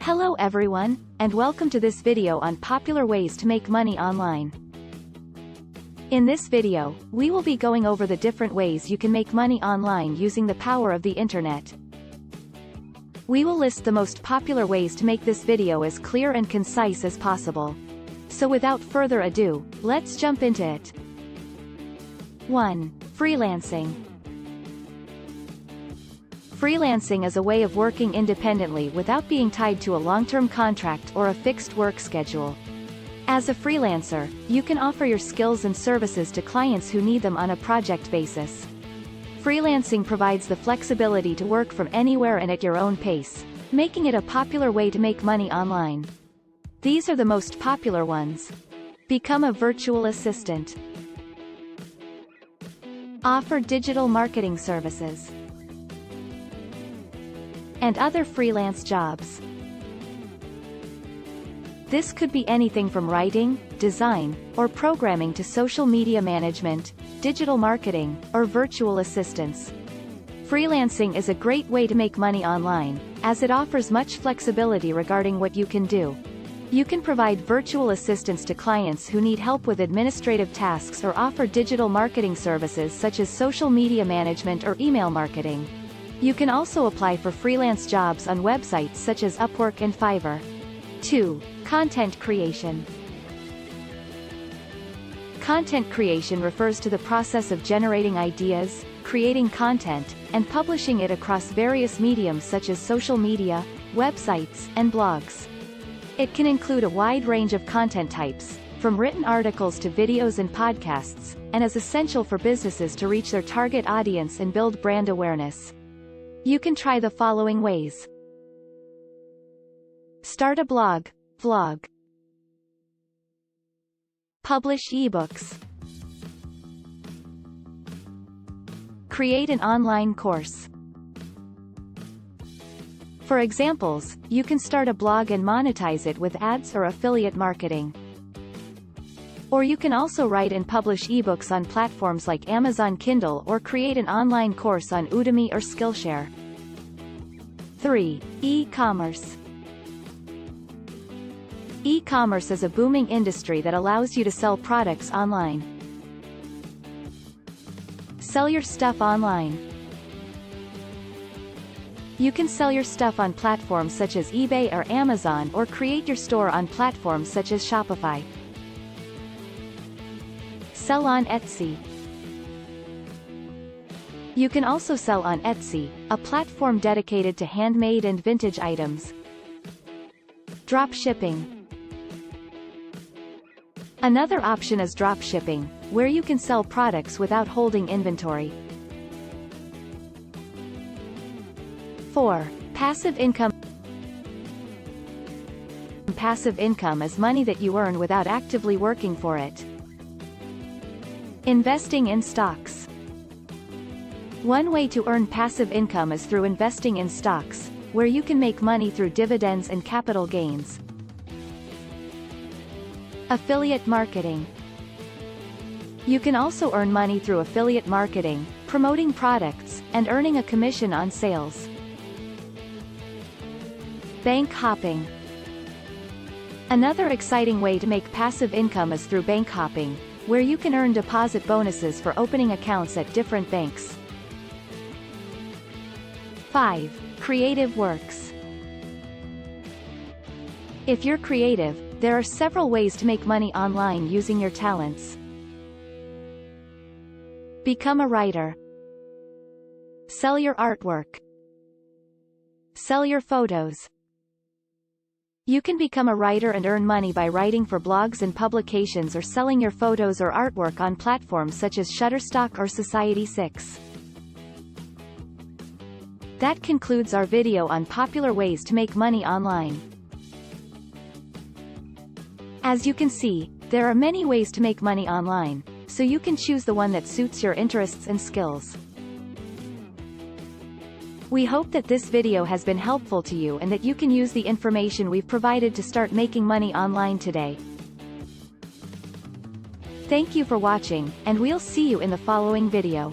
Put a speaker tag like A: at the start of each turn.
A: Hello everyone, and welcome to this video on popular ways to make money online. In this video, we will be going over the different ways you can make money online using the power of the internet. We will list the most popular ways to make this video as clear and concise as possible. So without further ado, let's jump into it. 1. Freelancing. Freelancing is a way of working independently without being tied to a long-term contract or a fixed work schedule. As a freelancer, you can offer your skills and services to clients who need them on a project basis. Freelancing provides the flexibility to work from anywhere and at your own pace, making it a popular way to make money online. These are the most popular ones. Become a virtual assistant. Offer digital marketing services and other freelance jobs. This could be anything from writing, design, or programming to social media management, digital marketing, or virtual assistance. Freelancing is a great way to make money online, as it offers much flexibility regarding what you can do. You can provide virtual assistance to clients who need help with administrative tasks or offer digital marketing services such as social media management or email marketing. You can also apply for freelance jobs on websites such as Upwork and Fiverr. 2. Content creation. Content creation refers to the process of generating ideas, creating content, and publishing it across various mediums such as social media, websites, and blogs. It can include a wide range of content types, from written articles to videos and podcasts, and is essential for businesses to reach their target audience and build brand awareness. You can try the following ways. Start a blog, vlog. Publish ebooks. Create an online course. For examples, you can start a blog and monetize it with ads or affiliate marketing. Or you can also write and publish ebooks on platforms like Amazon Kindle or create an online course on Udemy or Skillshare. 3. E-commerce. E-commerce is a booming industry that allows you to sell products online. Sell your stuff online. You can sell your stuff on platforms such as eBay or Amazon or create your store on platforms such as Shopify. Sell on Etsy. You can also sell on Etsy, a platform dedicated to handmade and vintage items. Drop shipping. Another option is drop shipping, where you can sell products without holding inventory. 4. Passive income. Passive income is money that you earn without actively working for it. Investing in stocks. One way to earn passive income is through investing in stocks, where you can make money through dividends and capital gains. Affiliate marketing. You can also earn money through affiliate marketing, promoting products, and earning a commission on sales. Bank hopping. Another exciting way to make passive income is through bank hopping, where you can earn deposit bonuses for opening accounts at different banks. 5. Creative works. If you're creative, there are several ways to make money online using your talents. Become a writer. Sell your artwork. Sell your photos. You can become a writer and earn money by writing for blogs and publications or selling your photos or artwork on platforms such as Shutterstock or Society6. That concludes our video on popular ways to make money online. As you can see, there are many ways to make money online, so you can choose the one that suits your interests and skills. We hope that this video has been helpful to you and that you can use the information we've provided to start making money online today. Thank you for watching, and we'll see you in the following video.